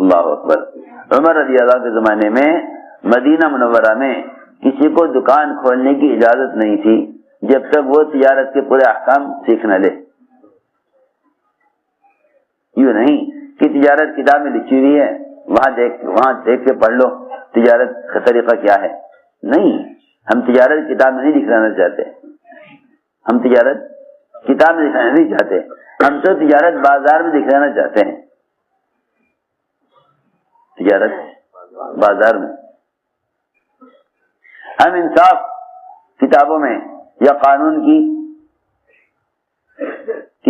اللہ اکبر. عمر رضی اللہ کے زمانے میں مدینہ منورہ میں کسی کو دکان کھولنے کی اجازت نہیں تھی جب تک وہ تجارت کے پورے احکام سیکھ نہ لے. یوں نہیں کہ تجارت کتاب میں لکھی ہوئی ہے وہاں دیکھ کے پڑھ لو تجارت کا طریقہ کیا ہے. نہیں, ہم تجارت کتاب میں نہیں دکھانا چاہتے, ہم تجارت کتاب میں دکھانا نہیں چاہتے, ہم تو تجارت بازار میں دکھانا چاہتے ہیں. تجارت بازار میں ہم انصاف کتابوں میں یا قانون کی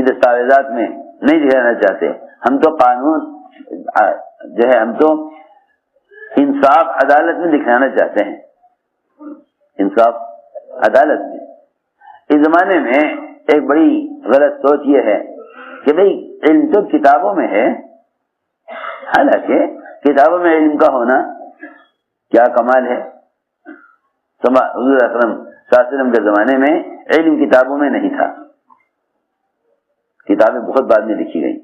دستاویزات میں نہیں دکھانا چاہتے. ہم تو قانون جو ہے, ہم تو انصاف عدالت میں دکھانا چاہتے ہیں. انصاف عدالت میں. اس زمانے میں ایک بڑی غلط سوچ یہ ہے کہ بھئی علم تو کتابوں میں ہے, حالانکہ کتابوں میں علم کا ہونا کیا کمال ہے. حضور اکرم صلی اللہ علیہ وسلم کے زمانے میں علم کتابوں میں نہیں تھا, کتابیں بہت بعد میں لکھی گئی,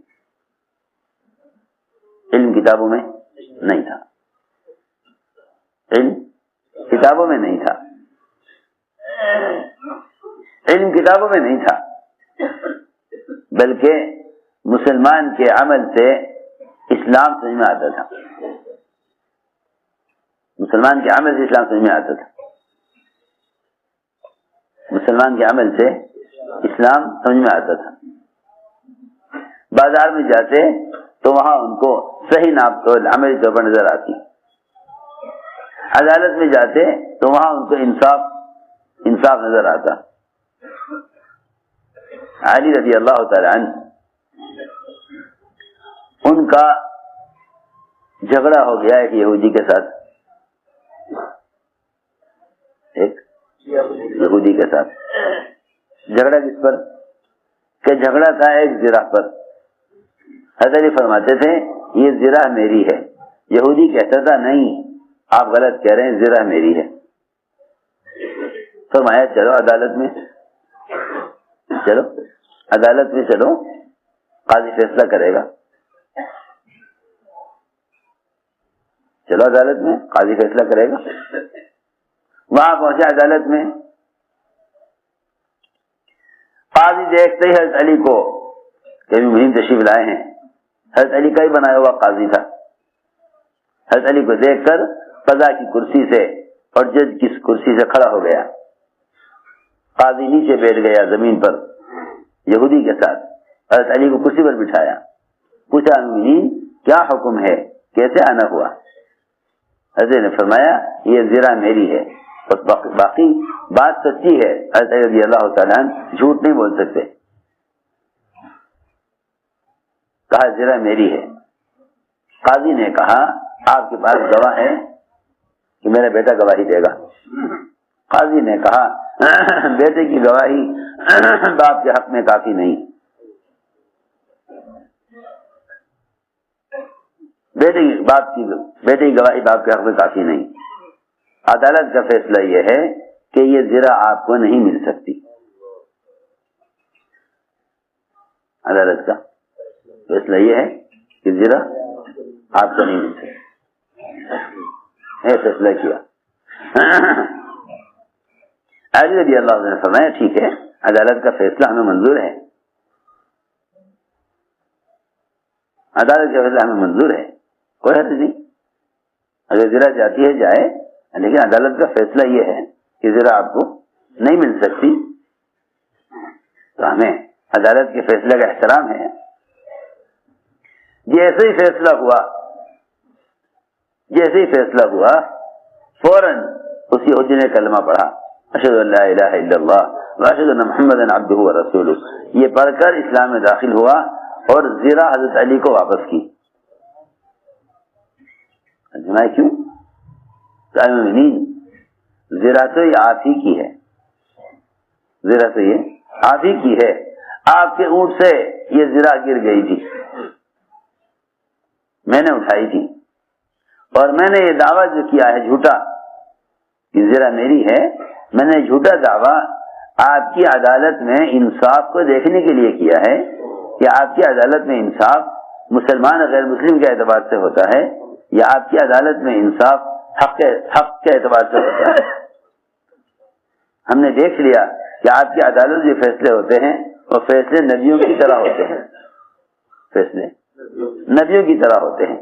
علم کتابوں میں نہیں تھا, علم کتابوں میں نہیں تھا, علم کتابوں میں نہیں تھا, بلکہ مسلمان کے عمل سے اسلام سمجھ میں آتا تھا. مسلمان کے عمل سے اسلام سمجھ میں آتا تھا, مسلمان کے عمل سے اسلام سمجھ میں آتا تھا. بازار میں جاتے تو وہاں ان کو صحیح ناپ تول عملی طور پر نظر آتی. عدالت میں جاتے تو وہاں ان کو انصاف نظر آتا. علی رضی اللہ تعالی عنہ, ان کا جھگڑا ہو گیا ایک یہودی کے ساتھ, ایک یہودی کے ساتھ جھگڑا کس پر کہ جھگڑا تھا ایک زرہ پر. حضرت علی فرماتے تھے یہ زرہ میری ہے. یہودی کہتا تھا نہیں آپ غلط کہہ رہے ہیں, زرہ میری ہے. فرمایا چلو عدالت میں, چلو عدالت میں چلو, قاضی فیصلہ کرے گا. چلو عدالت میں, قاضی فیصلہ کرے گا. وہاں پہنچے عدالت میں, قاضی دیکھتے ہی حضرت علی کو کہ مہم تشریف لائے ہیں, حضرت علی کا ہی بنایا ہوا قاضی تھا. حضرت علی کو دیکھ کر قضا کی کرسی سے اور جج کی کرسی سے کھڑا ہو گیا. قاضی نیچے بیٹھ گیا زمین پر یہودی کے ساتھ, حضرت علی کو کرسی پر بٹھایا. پوچھا امین کیا حکم ہے, کیسے آنا ہوا؟ حضرت نے فرمایا یہ زرہ میری ہے, باقی بات سچی ہے. حضرت علی رضی اللہ تعالیٰ عنہ جھوٹ نہیں بول سکتے. کہا زرہ میری ہے. قاضی نے کہا آپ کے پاس گواہ ہے کہ میرا بیٹا گواہی دے گا؟ قاضی نے کہا بیٹے کی گواہی باپ کے حق میں کافی نہیں, بیٹے کی گواہی باپ کے حق میں کافی نہیں. عدالت کا فیصلہ یہ ہے کہ یہ زرہ آپ کو نہیں مل سکتی. عدالت کا فیصلہ یہ ہے کہ زرہ آپ کو نہیں مل سکتی. فیصلہ کیا. علی رضی اللہ عنہ نے فرمایا ٹھیک ہے, عدالت کا فیصلہ ہمیں منظور ہے, عدالت کا فیصلہ ہمیں منظور ہے, کوئی حرج نہیں. اگر زرہ جاتی ہے جائے, لیکن عدالت کا فیصلہ یہ ہے کہ زرہ آپ کو نہیں مل سکتی, تو ہمیں عدالت کے فیصلے کا احترام ہے. جیسے ہی فیصلہ ہوا فوراً اسی یہودی نے کلمہ پڑھا, اشہد ان لا الہ الا اللہ واشہد ان محمدا عبدہ ورسولہ. یہ پڑھ کر اسلام میں داخل ہوا اور زرہ حضرت علی کو واپس کی. کیوں؟ زرہ تو یہ آپ ہی کی ہے, زرہ تو یہ آپ ہی کی ہے. آپ کے اونٹ سے یہ زرہ گر گئی تھی, میں نے اٹھائی تھی, اور میں نے یہ دعویٰ جو کیا ہے جھوٹا کہ زرہ میری ہے, میں نے جھوٹا دعویٰ آپ کی عدالت میں انصاف کو دیکھنے کے لیے کیا ہے کہ آپ کی عدالت میں انصاف مسلمان غیر مسلم کے اعتبار سے ہوتا ہے یا آپ کی عدالت میں انصاف حق کے اعتبار سے ہوتا ہے؟ ہم نے دیکھ لیا کہ آپ کی عدالت جو فیصلے ہوتے ہیں وہ فیصلے نبیوں کی طرح ہوتے ہیں، فیصلے نبیوں کی طرح ہوتے ہیں۔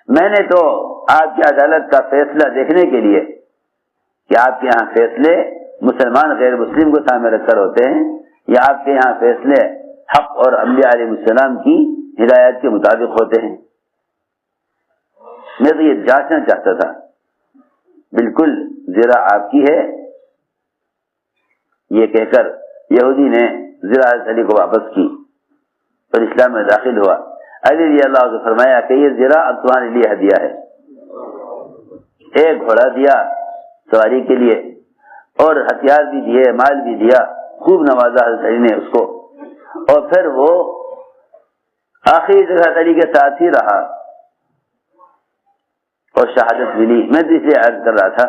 میں نے تو آپ کی عدالت کا فیصلہ دیکھنے کے لیے کہ آپ کے یہاں فیصلے مسلمان غیر مسلم کو سامنے رکھ کر ہوتے ہیں یا آپ کے یہاں فیصلے حق اور انبیاء علیہ السلام کی ہدایت کے مطابق ہوتے ہیں، میں تو یہ جانچنا چاہتا تھا۔ بالکل زرہ آپ کی ہے یہ کہہ کر یہودی نے زرہ حضرت علی کو واپس کی اور اسلام میں داخل ہوا۔ علی رضی اللہ عنہ فرمایا کہ یہ زرہ اب تمہارے لیے ہدیہ ہے، ایک گھوڑا دیا سواری کے لیے اور ہتھیار بھی دیے، مال بھی دیا، خوب نوازا حضرت علی نے اس کو، اور پھر وہ آخری حضرت علی کے ساتھ ہی رہا اور شہادت ملی۔ میں تو اسے عرض کر رہا تھا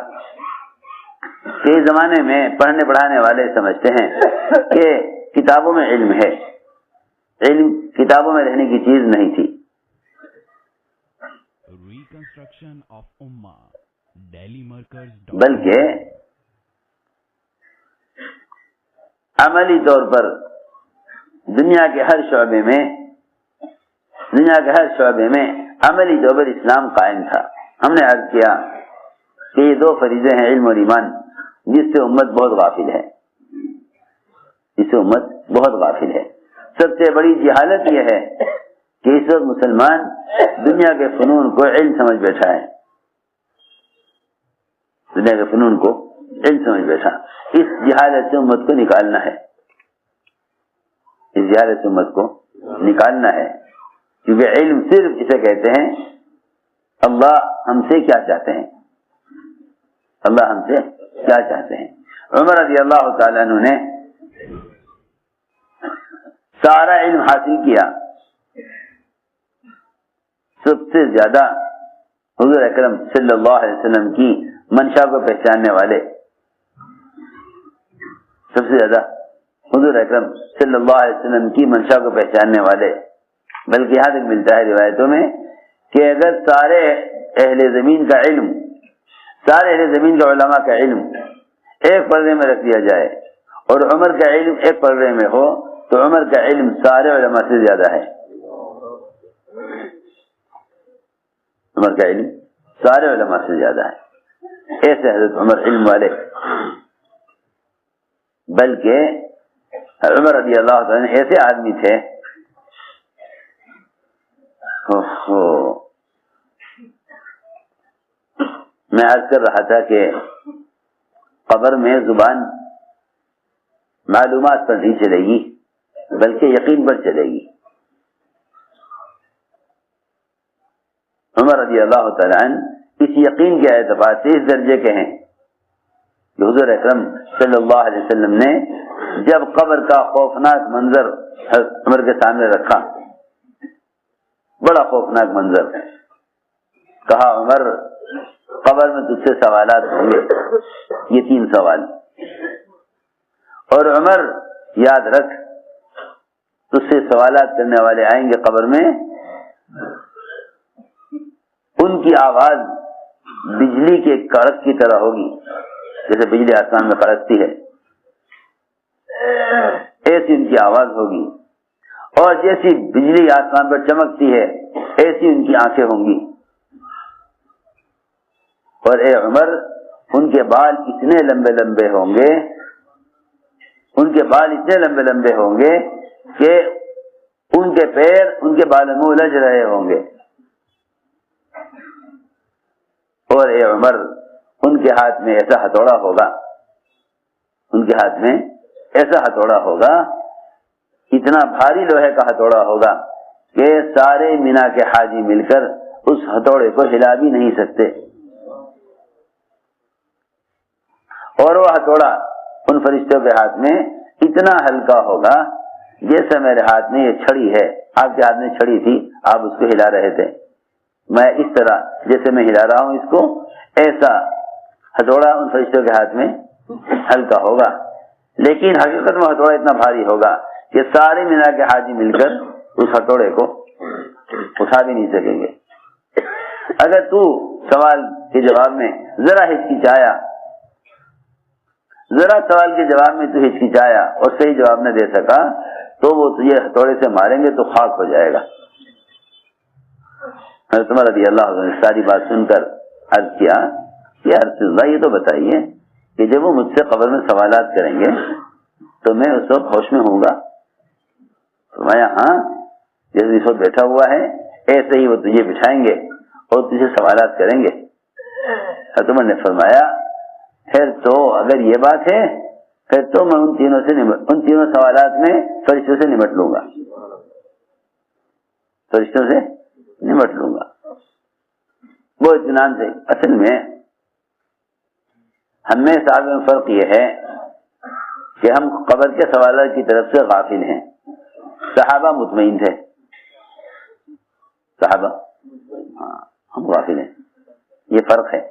کہ اس زمانے میں پڑھنے پڑھانے والے سمجھتے ہیں کہ کتابوں میں علم ہے، علم کتابوں میں رہنے کی چیز نہیں تھی۔ بلکہ عملی طور پر دنیا کے ہر شعبے میں عملی طور پر اسلام قائم تھا۔ ہم نے عرض کیا کہ یہ دو فریضے ہیں، علم اور ایمان، جس سے امت بہت غافل ہے۔ سب سے بڑی جہالت یہ ہے کہ اس وقت مسلمان دنیا کے فنون کو علم سمجھ بیٹھا ہے، دنیا کے فنون کو علم سمجھ بیٹھا۔ اس جہالت سے امت کو نکالنا ہے، اس جہالت سے امت کو نکالنا ہے، کیونکہ علم صرف اسے کہتے ہیں اللہ ہم سے کیا چاہتے ہیں، اللہ ہم سے کیا چاہتے ہیں۔ عمر رضی اللہ تعالیٰ عنہ نے سارا علم حاصل کیا، سب سے زیادہ حضور اکرم صلی اللہ علیہ وسلم کی منشا کو پہچاننے والے، سب سے زیادہ حضور اکرم صلی اللہ علیہ وسلم کی منشا کو پہچاننے والے، بلکہ یہاں تک ملتا ہے روایتوں میں کہ اگر سارے اہل زمین کا علم، سارے اہل زمین کا علماء کا علم ایک پردے میں رکھ دیا جائے اور عمر کا علم ایک پردے میں ہو تو عمر کا علم سارے علماء سے زیادہ ہے، عمر کا علم سارے علماء سے زیادہ ہے۔ ایسے حضرت عمر علم والے، بلکہ عمر رضی اللہ عنہ ایسے آدمی تھے، میں عرض کر رہا تھا کہ قبر میں زبان معلومات پر نہیں چلے گی بلکہ یقین پر چلے گی۔ عمر رضی اللہ تعالیٰ عنہ اس یقین کے اعتبار سے اس درجے کے ہیں کہ حضور اکرم صلی اللہ علیہ وسلم نے جب قبر کا خوفناک منظر عمر کے سامنے رکھا، بڑا خوفناک منظر، کہا عمر قبر میں تجھ سے سوالات ہوں گے، یہ 3 سوال، اور عمر یاد رکھ تجھ سے سوالات کرنے والے آئیں گے قبر میں، ان کی آواز بجلی کے کڑک کی طرح ہوگی، جیسے بجلی آسمان میں کڑکتی ہے ایسی ان کی آواز ہوگی، اور جیسی بجلی آسمان پر چمکتی ہے ایسی ان کی آنکھیں ہوں گی، اور اے عمر ان کے بال اتنے لمبے لمبے ہوں گے، ان کے بال اتنے لمبے لمبے ہوں گے کہ ان کے پیر ان کے بالوں میں الجھ رہے ہوں گے، اور اے عمر ان کے ہاتھ میں ایسا ہتھوڑا ہوگا، ان کے ہاتھ میں ایسا ہتھوڑا ہوگا، اتنا بھاری لوہے کا ہتھوڑا ہوگا کہ سارے مینا کے حاجی مل کر اس ہتھوڑے کو ہلا بھی نہیں سکتے، اور وہ ہتھوڑا ان فرشتوں کے ہاتھ میں اتنا ہلکا ہوگا جیسے میرے ہاتھ میں یہ چھڑی ہے، آپ کے ہاتھ میں چھڑی تھی، آپ اس کو ہلا رہے تھے، میں اس طرح جیسے میں ہلا رہا ہوں اس کو، ایسا ہتھوڑا ان فرشتوں کے ہاتھ میں ہلکا ہوگا، لیکن حقیقت میں ہتھوڑا اتنا بھاری ہوگا کہ سارے مینا کے حاجی مل کر اس ہتھوڑے کو اٹھا بھی نہیں سکیں گے۔ اگر تو سوال کے جواب میں ذرا ہچکچایا، ذرا سوال کے جواب میں تو ہچکچایا اور صحیح جواب نہ دے سکا تو وہ تجھے ہتھوڑے سے ماریں گے تو خاک ہو جائے گا۔ حضرت عمر رضی اللہ عنہ نے ساری بات سن کر عرض کیا کہ یا رسول اللہ یہ تو بتائیے کہ جب وہ مجھ سے قبر میں سوالات کریں گے تو میں اس وقت ہوش میں ہوں گا؟ فرمایا ہاں، جیسے اس وقت بیٹھا ہوا ہے ایسے ہی وہ تجھے بٹھائیں گے اور تجھے سوالات کریں گے۔ حضرت عمر نے فرمایا پھر تو اگر یہ بات ہے پھر تو میں ان تینوں سوالات میں فرشتوں سے نمٹ لوں گا، فرشتوں سے نمٹ لوں گا وہ اطمینان سے۔ اصل میں ہم میں صاحب میں فرق یہ ہے کہ ہم قبر کے سوالات کی طرف سے غافل ہیں، صحابہ مطمئن تھے، صحابہ ہاں ہم غافل ہیں۔ یہ فرق ہے،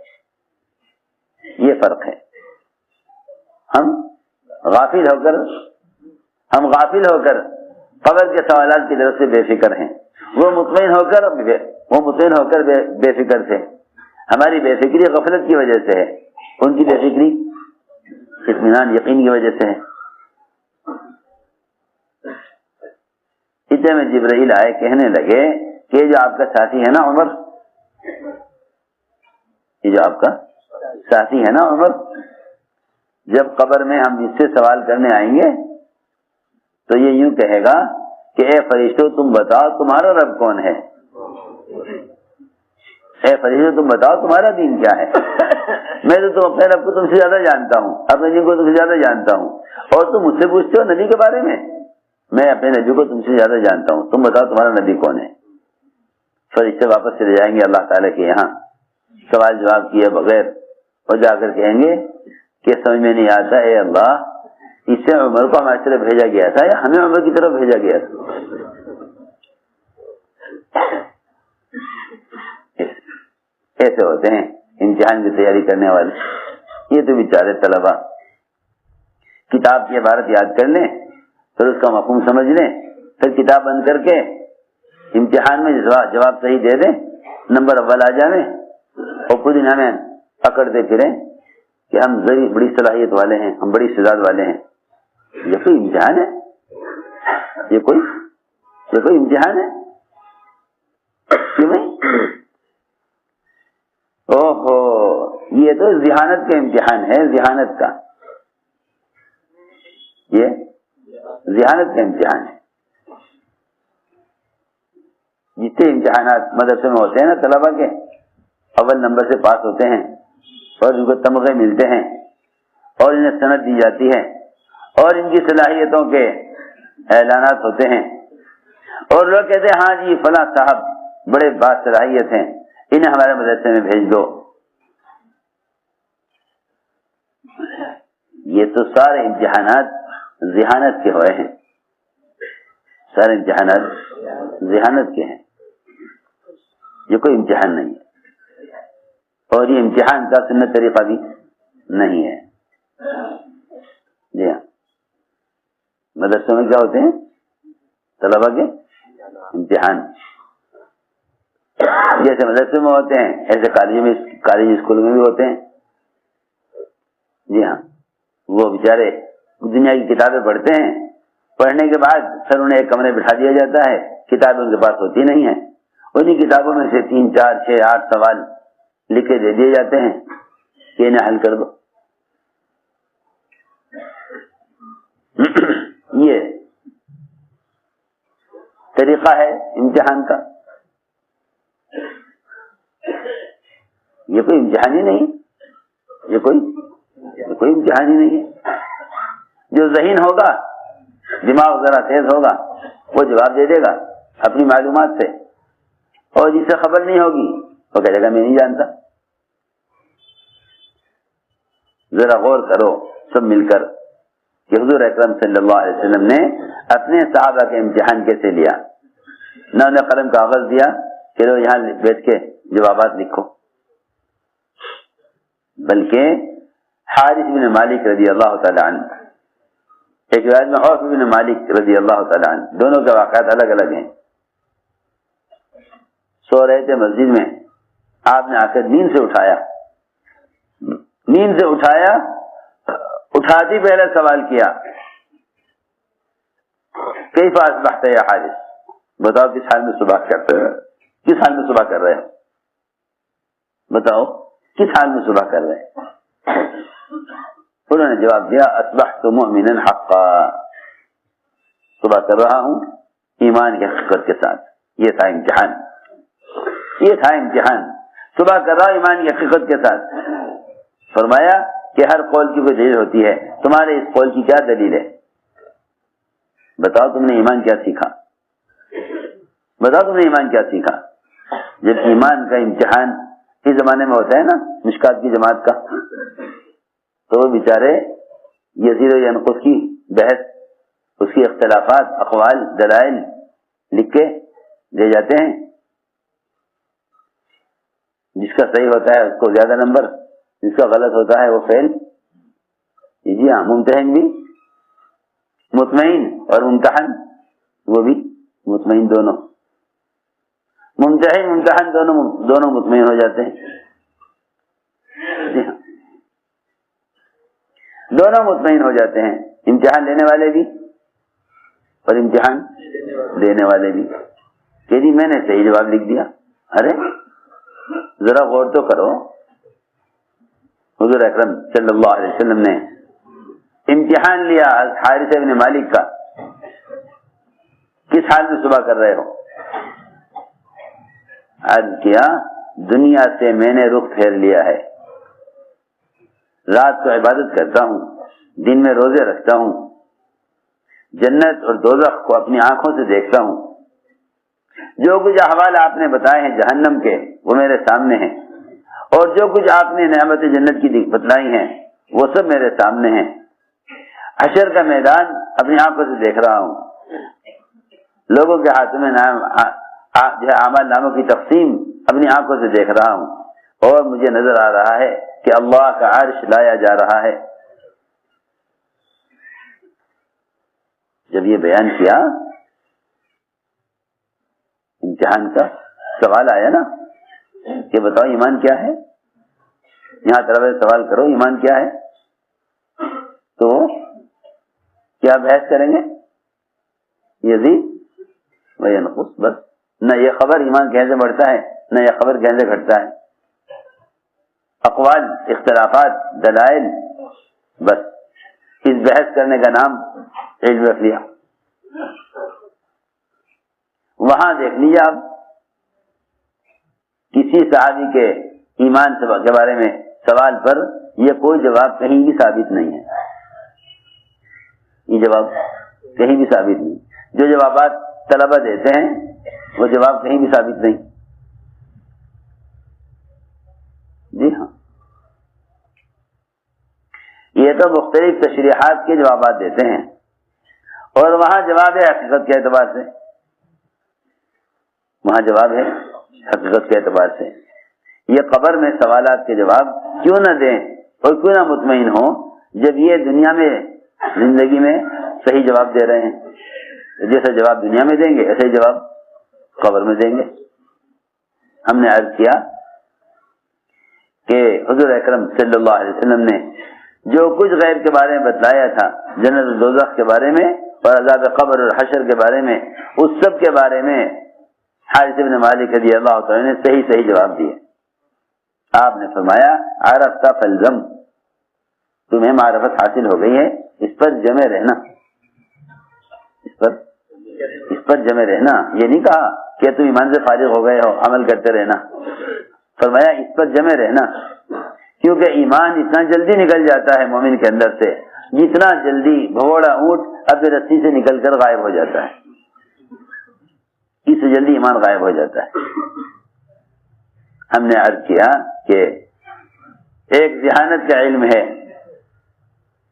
یہ فرق ہے۔ ہم غافل ہو کر قبر کے سوالات کی طرف سے بے فکر ہیں، وہ مطمئن ہو کر بے فکر تھے۔ ہماری بے فکری غفلت کی وجہ سے ہے، ان کی بے فکری اطمینان یقین کی وجہ سے ہے۔ اتنے میں جبرائیل آئے، کہنے لگے کہ جو آپ کا ساتھی ہے نا عمر، یہ جو آپ کا ساتھی ہے نا عمر، جب قبر میں ہم اس سے سوال کرنے آئیں گے تو یہ یوں کہے گا کہ اے فرشتوں تم بتاؤ تمہارا رب کون ہے، اے فرشتوں تم بتاؤ تمہارا دین کیا ہے۔ میں تو اپنے رب کو تم سے زیادہ جانتا ہوں، اپنے دین کو تم سے زیادہ جانتا ہوں، اور تم مجھ سے پوچھتے ہو نبی کے بارے میں، میں اپنے نبی کو تم سے زیادہ جانتا ہوں، تم بتاؤ تمہارا نبی کون ہے۔ فرشتے واپس چلے جائیں گے اللہ تعالیٰ کے یہاں سوال جواب کیے بغیر، اور جا کر کہیں گے کہ سمجھ میں نہیں آتا اے اللہ اس سے عمر کو ہماری طرف بھیجا گیا تھا یا ہمیں عمر کی طرف بھیجا گیا تھا۔ ایسے ہوتے ہیں امتحان کی تیاری کرنے والے۔ یہ تو بیچارے طلبا کتاب کی عبارت یاد کر لیں، پھر اس کا مفہوم سمجھ لیں، پھر کتاب بند کر کے امتحان میں جواب صحیح دے دیں، نمبر اول آ جائیں، اور پوری دنیا میں پکڑتے پھریں کہ ہم بڑی صلاحیت والے ہیں، ہم بڑی استعداد والے ہیں۔ یہ کوئی امتحان ہے؟ یہ کوئی امتحان ہے؟ کیوں نہیں؟ اوہو یہ تو ذہانت کا امتحان ہے، ذہانت کا، یہ ذہانت کا امتحان ہے۔ جتنے امتحانات مدرسے میں ہوتے ہیں نا طلبا کے، اول نمبر سے پاس ہوتے ہیں اور ان کو تمغے ملتے ہیں اور انہیں سند دی جاتی ہے اور ان کی صلاحیتوں کے اعلانات ہوتے ہیں، اور لوگ کہتے ہیں ہاں جی فلاں صاحب بڑے باصلاحیت ہیں، انہیں ہمارے مدرسے میں بھیج دو۔ یہ تو سارے امتحانات ذہانت کے ہوئے ہیں، سارے امتحانات ذہانت کے ہیں، یہ کوئی امتحان نہیں ہے، اور یہ امتحان کا سنت طریقہ بھی نہیں ہے۔ جی ہاں، مدرسوں میں کیا ہوتے ہیں طلبا کے امتحان، جیسے مدرسے میں ہوتے ہیں ایسے کالج اسکول میں بھی ہوتے ہیں۔ جی ہاں، وہ بیچارے دنیا کی کتابیں پڑھتے ہیں، پڑھنے کے بعد پھر انہیں ایک کمرے بٹھا دیا جاتا ہے، کتابیں ان کے پاس ہوتی نہیں ہیں، انہیں کتابوں میں سے 3 4 6 8 سوال لکھ کے دے دیے جاتے ہیں کہ انہیں حل کر دو۔ یہ طریقہ ہے امتحان کا، یہ کوئی امتحان ہی نہیں، یہ کوئی امتحان ہی نہیں ہے۔ جو ذہین ہوگا، دماغ ذرا تیز ہوگا، وہ جواب دے دے گا اپنی معلومات سے، اور جسے خبر نہیں ہوگی وہ کہے گا میں نہیں جانتا۔ ذرا غور کرو سب مل کر کہ حضور اکرم صلی اللہ علیہ وسلم نے اپنے صحابہ کے امتحان کیسے لیا۔ نہ انہیں قلم کاغذ دیا کہ لو یہاں بیٹھ کے جوابات لکھو، بلکہ حارث بن مالک رضی اللہ تعالی عنہ ایک روایت میں عوف بن مالک رضی اللہ تعالیٰ عنہ، دونوں کے واقعات الگ الگ ہیں. سو رہے تھے مسجد میں، آپ نے آ کر نیند سے اٹھایا، اٹھاتی پہلے سوال کیا کیف اصبحت یا حارث، بتاؤ کس حال میں صبح کرتے ہیں، کس حال میں صبح کر رہے ہیں، بتاؤ کس حال میں صبح کر رہے ہیں. انہوں نے جواب دیا اصبحت مؤمنا حقا، صبح کر رہا ہوں ایمان کی حقیقت کے ساتھ. یہ تھا امتحان، صبح کر رہا ہوں ایمان کی حقیقت کے ساتھ. فرمایا کہ ہر قول کی کوئی دلیل ہوتی ہے، تمہارے اس قول کی کیا دلیل ہے، بتاؤ تم نے ایمان کیا سیکھا، بتاؤ تم نے ایمان کیا سیکھا. جب ایمان کا امتحان اس زمانے میں ہوتا ہے نا مشکات کی جماعت کا، تو وہ بیچارے یزید و ینقص کی بحث، اس کی اختلافات، اقوال، دلائل لکھ کے دے جاتے ہیں. جس کا صحیح ہوتا ہے اس کو زیادہ نمبر، جس کا غلط ہوتا ہے وہ فیل. جی ہاں، ممتحن بھی مطمئن اور ممتحن وہ بھی مطمئن، دونوں ممتحن دونوں مطمئن ہو جاتے ہیں. جی ہاں، دونوں مطمئن ہو جاتے ہیں، امتحان لینے والے بھی اور امتحان دینے والے بھی. کہ جی میں نے صحیح جواب لکھ دیا. ارے ذرا غور تو کرو، حضور اکرم صلی اللہ علیہ وسلم نے امتحان لیا حارث بن مالک کا، کس حال میں صبح کر رہے ہو. عرض کیا دنیا سے میں نے رخ پھیر لیا ہے، رات کو عبادت کرتا ہوں، دن میں روزے رکھتا ہوں، جنت اور دوزخ کو اپنی آنکھوں سے دیکھتا ہوں. جو کچھ احوال آپ نے بتائے ہیں جہنم کے وہ میرے سامنے ہیں، اور جو کچھ آپ نے نعمت جنت کی بتلائی ہیں وہ سب میرے سامنے ہیں. حشر کا میدان اپنی آنکھوں سے دیکھ رہا ہوں، لوگوں کے ہاتھوں میں اعمال ناموں کی تقسیم اپنی آنکھوں سے دیکھ رہا ہوں، اور مجھے نظر آ رہا ہے کہ اللہ کا عرش لایا جا رہا ہے. جب یہ بیان کیا امتحان کا سوال آیا نا کہ بتاؤ ایمان کیا ہے، یہاں طرف سوال کرو ایمان کیا ہے، تو کیا بحث کریں گے یزید و ینقص. بس نہ یہ خبر ایمان کہنے سے بڑھتا ہے، نہ یہ خبر کہنے سے گھٹتا ہے. اقوال، اختلافات، دلائل، بس اس بحث کرنے کا نام علم رکھ لیا. وہاں دیکھ لیجیے آپ کسی صحابی کے ایمان کے بارے میں سوال پر یہ کوئی جواب کہیں بھی ثابت نہیں ہے، یہ جواب کہیں بھی ثابت نہیں. جو جوابات طلبہ دیتے ہیں وہ جواب کہیں بھی ثابت نہیں. جی ہاں، یہ تو مختلف تشریحات کے جوابات دیتے ہیں، اور وہاں جواب ہے حقیقت کے اعتبار سے، وہاں جواب ہے حقیقت کے اعتبار سے. یہ قبر میں سوالات کے جواب کیوں نہ دیں اور کیوں نہ مطمئن ہوں جب یہ دنیا میں زندگی میں صحیح جواب دے رہے ہیں. جیسا جواب دنیا میں دیں گے ایسے ہی جواب قبر میں دیں گے. ہم نے عرض کیا کہ حضور اکرم صلی اللہ علیہ وسلم نے جو کچھ غیب کے بارے میں بتلایا تھا، جنت و دوزخ کے بارے میں اور عذاب قبر اور حشر کے بارے میں، اس سب کے بارے میں حارث بن مالک رضی اللہ تعالی نے صحیح جواب دیے. آپ نے فرمایا عرفت فالزم، تمہیں معرفت حاصل ہو گئی ہے، اس پر جمے رہنا، اس پر جمے رہنا. یہ نہیں کہا کہ تم ایمان سے فارغ ہو گئے ہو عمل کرتے رہنا، فرمایا اس پر جمے رہنا، کیونکہ ایمان اتنا جلدی نکل جاتا ہے مومن کے اندر سے جتنا جلدی بھگوڑا اونٹ اپنی رسی سے نکل کر غائب ہو جاتا ہے، اس سے جلدی ایمان غائب ہو جاتا ہے. ہم نے عرض کیا کہ ایک ذہانت کا علم ہے،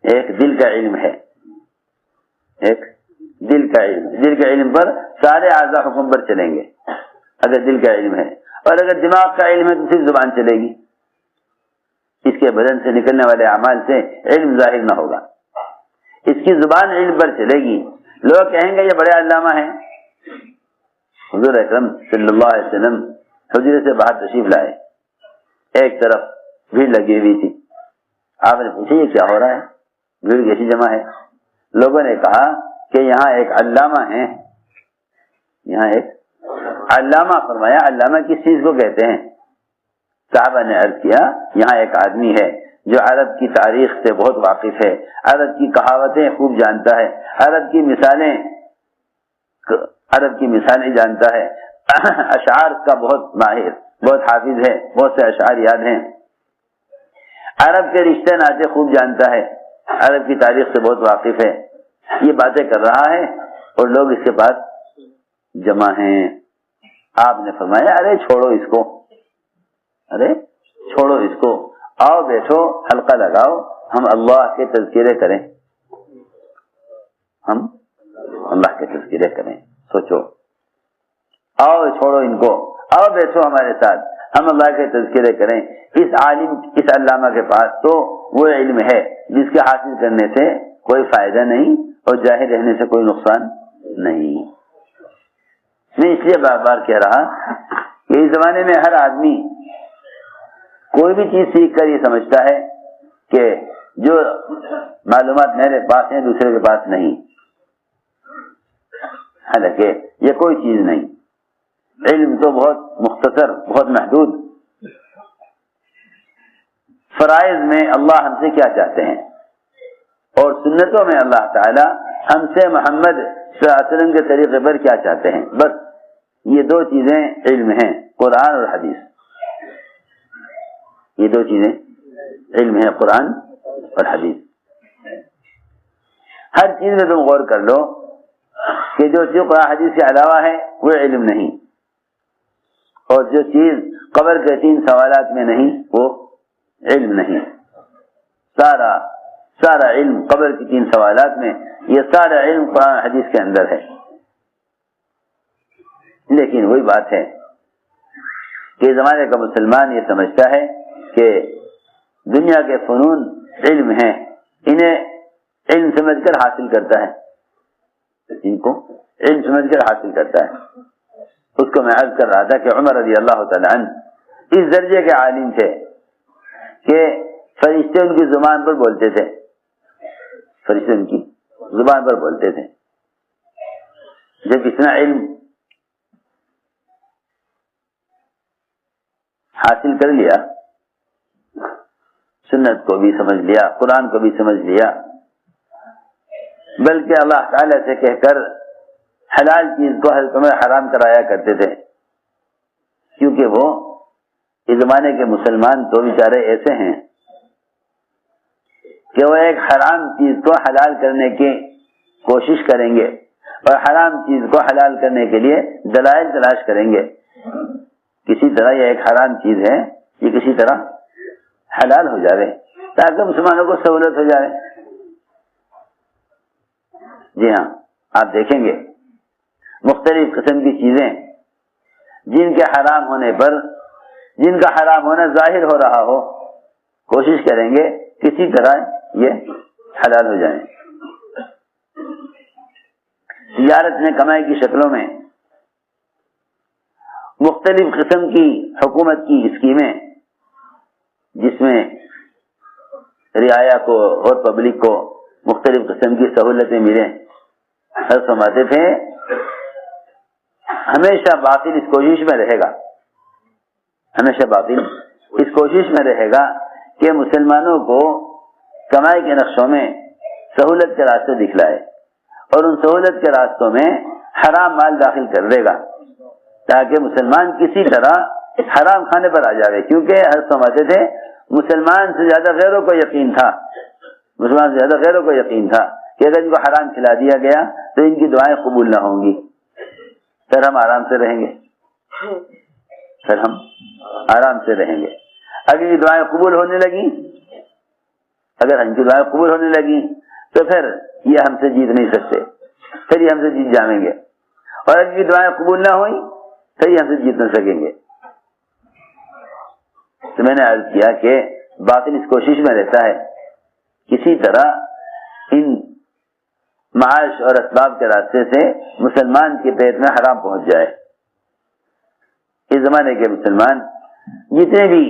ایک دل کا علم ہے، ایک دل کا علم. دل کے علم پر سارے اعضاء حکم پر چلیں گے اگر دل کا علم ہے، اور اگر دماغ کا علم ہے تو صرف زبان چلے گی، اس کے بدن سے نکلنے والے اعمال سے علم ظاہر نہ ہوگا. اس کی زبان علم پر چلے گی لوگ کہیں گے یہ بڑے علامہ ہیں. حضور اکرم صلی اللہ علیہ وسلم حجرے سے باہر تشریف لائے, ایک طرف بھیڑ لگی ہوئی تھی. آپ نے پوچھا یہ کیا ہو رہا ہے, بھیڑ کیسی جمع ہے؟ لوگوں نے کہا کہ یہاں ایک علامہ ہے, یہاں ایک علامہ. فرمایا علامہ کس چیز کو کہتے ہیں؟ صحابہ نے عرض کیا یہاں ایک آدمی ہے جو عرب کی تاریخ سے بہت واقف ہے, عرب کی کہاوتیں خوب جانتا ہے, عرب کی مثالیں جانتا ہے, اشعار کا بہت ماہر, بہت حافظ ہے, بہت سے اشعار یاد ہیں, عرب کے رشتے ناطے خوب جانتا ہے, عرب کی تاریخ سے بہت واقف ہے. یہ باتیں کر رہا ہے اور لوگ اس کے پاس جمع ہیں. آپ نے فرمایا ارے چھوڑو اس کو, ارے چھوڑو اس کو, آؤ بیٹھو حلقہ لگاؤ, ہم اللہ کے تذکرے کریں, ہم اللہ کے تذکرے کریں. سوچو, آؤ چھوڑو ان کو, آؤ بیٹھو ہمارے ساتھ, ہم اللہ کے تذکرے کریں. اس عالم, اس علامہ کے پاس تو وہ علم ہے جس کے حاصل کرنے سے کوئی فائدہ نہیں اور جاہل رہنے سے کوئی نقصان نہیں. میں اس لیے بار بار کہہ رہا کہ اس زمانے میں ہر آدمی کوئی بھی چیز سیکھ کر یہ سمجھتا ہے کہ جو معلومات میرے پاس ہیں دوسرے کے پاس نہیں, حالانکہ یہ کوئی چیز نہیں. علم تو بہت مختصر, بہت محدود. فرائض میں اللہ ہم سے کیا چاہتے ہیں اور سنتوں میں اللہ تعالی ہم سے محمد صلی اللہ علیہ وسلم کے طریقے پر کیا چاہتے ہیں, بس یہ دو چیزیں علم ہیں, قرآن اور حدیث. یہ دو چیزیں علم ہیں, قرآن اور حدیث. ہر چیز میں تم غور کر لو کہ جو چیز قرآن حدیث کے علاوہ ہے وہ علم نہیں, اور جو چیز قبر کے 3 سوالات میں نہیں وہ علم نہیں. سارا علم قبر کی 3 سوالات میں, یہ سارا علم قرآن حدیث کے اندر ہے. لیکن وہی بات ہے کہ زمانے کا مسلمان یہ سمجھتا ہے کہ دنیا کے فنون علم ہیں, انہیں علم سمجھ کر حاصل کرتا ہے, ان کو علم سمجھ کر حاصل کرتا ہے. اس کو میں عرض کر رہا تھا کہ عمر رضی اللہ تعالی عنہ اس درجے کے عالم تھے کہ فرشتے ان کی زبان پر بولتے تھے, فرشتے ان کی زبان پر بولتے تھے. جب اتنا علم حاصل کر لیا, سنت کو بھی سمجھ لیا, قرآن کو بھی سمجھ لیا, بلکہ اللہ تعالی سے کہہ کر حلال چیز کو حضرت عمر حرام کرایا کرتے تھے, کیونکہ وہ اس زمانے کے مسلمان تو بیچارے ایسے ہیں کہ وہ ایک حرام چیز کو حلال کرنے کی کوشش کریں گے اور حرام چیز کو حلال کرنے کے لیے دلائل تلاش کریں گے. کسی طرح یہ ایک حرام چیز ہے, یہ کسی طرح حلال ہو جائے تاکہ مسلمانوں کو سہولت ہو جائے. جی ہاں, آپ دیکھیں گے مختلف قسم کی چیزیں جن کے حرام ہونے پر, جن کا حرام ہونا ظاہر ہو رہا ہو, کوشش کریں گے کسی طرح یہ حلال ہو جائیں. تجارت میں کمائی کی شکلوں میں مختلف قسم کی حکومت کی اسکیمیں, جس میں رعایا کو اور پبلک کو مختلف قسم کی سہولتیں ملیں. ہر سمجھتے تھے ہمیشہ باطل اس کوشش میں رہے گا, ہمیشہ باطل اس کوشش میں رہے گا کہ مسلمانوں کو کمائی کے نقشوں میں سہولت کے راستے دکھلائے اور ان سہولت کے راستوں میں حرام مال داخل کر دے گا تاکہ مسلمان کسی طرح حرام کھانے پر آ جائے. کیونکہ ہر سمجھتے تھے مسلمان سے زیادہ غیروں کو یقین تھا, مسلمان سے زیادہ غیروں کو یقین تھا کہ اگر ان کو حرام کھلا دیا گیا تو ان کی دعائیں قبول نہ ہوں گی, پھر ہم آرام سے رہیں گے, پھر ہم آرام سے رہیں گے. اگر یہ دعائیں قبول ہونے لگی, اگر ان کی دعائیں قبول ہونے لگی تو پھر یہ ہم سے جیت نہیں سکتے, پھر یہ ہم سے جیت جائیں گے, اور اگر یہ دعائیں قبول نہ ہوئی پھر یہ ہم سے جیت نہ سکیں گے. تو میں نے عرض کیا کہ باطل اس کوشش میں رہتا ہے کسی طرح ان معاش اور اسباب کے راستے سے مسلمان کے پیٹ میں حرام پہنچ جائے. اس زمانے کے مسلمان جتنے بھی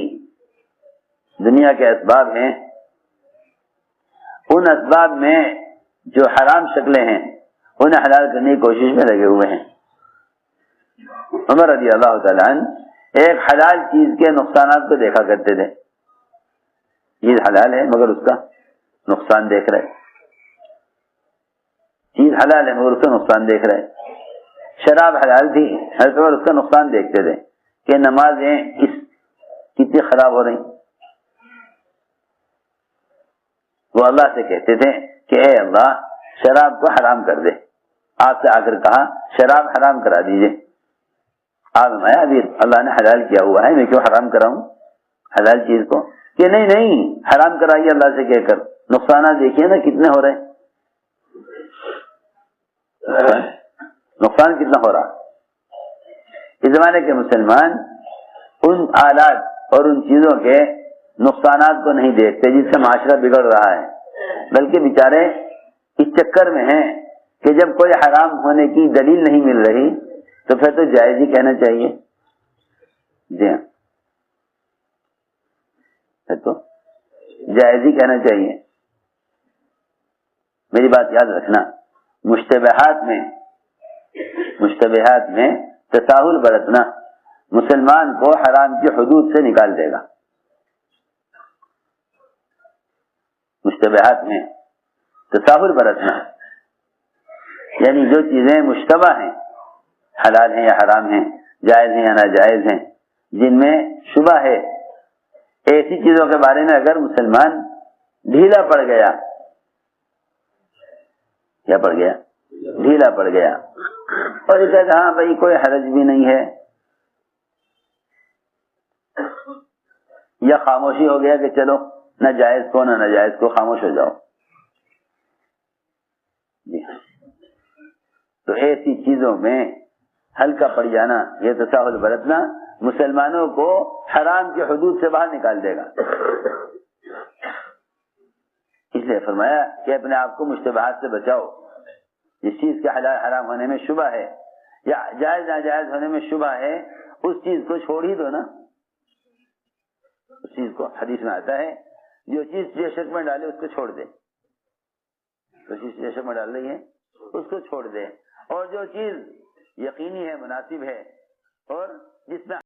دنیا کے اسباب ہیں ان اسباب میں جو حرام شکلیں ہیں انہیں حلال کرنے کی کوشش میں لگے ہوئے ہیں. عمر رضی اللہ تعالیٰ عنہ ایک حلال چیز کے نقصانات کو دیکھا کرتے تھے. چیز حلال ہے مگر اس کا نقصان دیکھ رہے. چیز حلال ہے مگر اس کا نقصان دیکھ رہے. شراب حلال تھی حضرت عمر اس کا نقصان دیکھتے تھے کہ نمازیں کتنی خراب ہو رہی. وہ اللہ سے کہتے تھے کہ اے اللہ شراب کو حرام کر دے. آپ سے آ کر کہا شراب حرام کرا دیجئے. آپ فرمایا ابھی اللہ نے حلال کیا ہوا ہے میں کیوں حرام کراؤں حلال چیز کو؟ کہ نہیں حرام کرائیے اللہ سے کہہ کر. نقصانات دیکھیے نا کتنے ہو رہے ہیں. نقصان کتنا ہو رہا. اس زمانے کے مسلمان ان آلات اور ان چیزوں کے نقصانات کو نہیں دیکھتے جس سے معاشرہ بگڑ رہا ہے، بلکہ بیچارے اس چکر میں ہیں کہ جب کوئی حرام ہونے کی دلیل نہیں مل رہی تو پھر تو جائز ہی کہنا چاہیے. جی ہاں پھر تو جائز ہی کہنا چاہیے. میری بات یاد رکھنا، مشتبہات میں تساہل برتنا مسلمان کو حرام کی حدود سے نکال دے گا. مشتبہات میں تساہل برتنا یعنی جو چیزیں مشتبہ ہیں، حلال ہیں یا حرام ہیں، جائز ہیں یا ناجائز ہیں، جن میں شبہ ہے، ایسی چیزوں کے بارے میں اگر مسلمان ڈھیلا پڑ گیا ڈھیلا پڑ گیا اور یہ کہتا ہاں بھائی کوئی حرج بھی نہیں ہے، یا خاموشی ہو گیا کہ چلو نہ جائز کو نہ ناجائز کو خاموش ہو جاؤ. جی تو ایسی چیزوں میں ہلکا پڑ جانا، یہ تساہل برتنا مسلمانوں کو حرام کی حدود سے باہر نکال دے گا. اس لیے فرمایا کہ اپنے آپ کو مشتبہات سے بچاؤ. جس چیز کے حلال حرام ہونے میں شبہ ہے یا جائز ناجائز ہونے میں شبہ ہے اس چیز کو چھوڑ ہی دو نا. اس چیز کو حدیث میں آتا ہے جو چیز تجھے شک میں ڈالے اس کو چھوڑ دے. جو چیز تجھے شک میں ڈال رہی ہے اس کو چھوڑ دے، اور جو چیز یقینی ہے مناسب ہے اور جس میں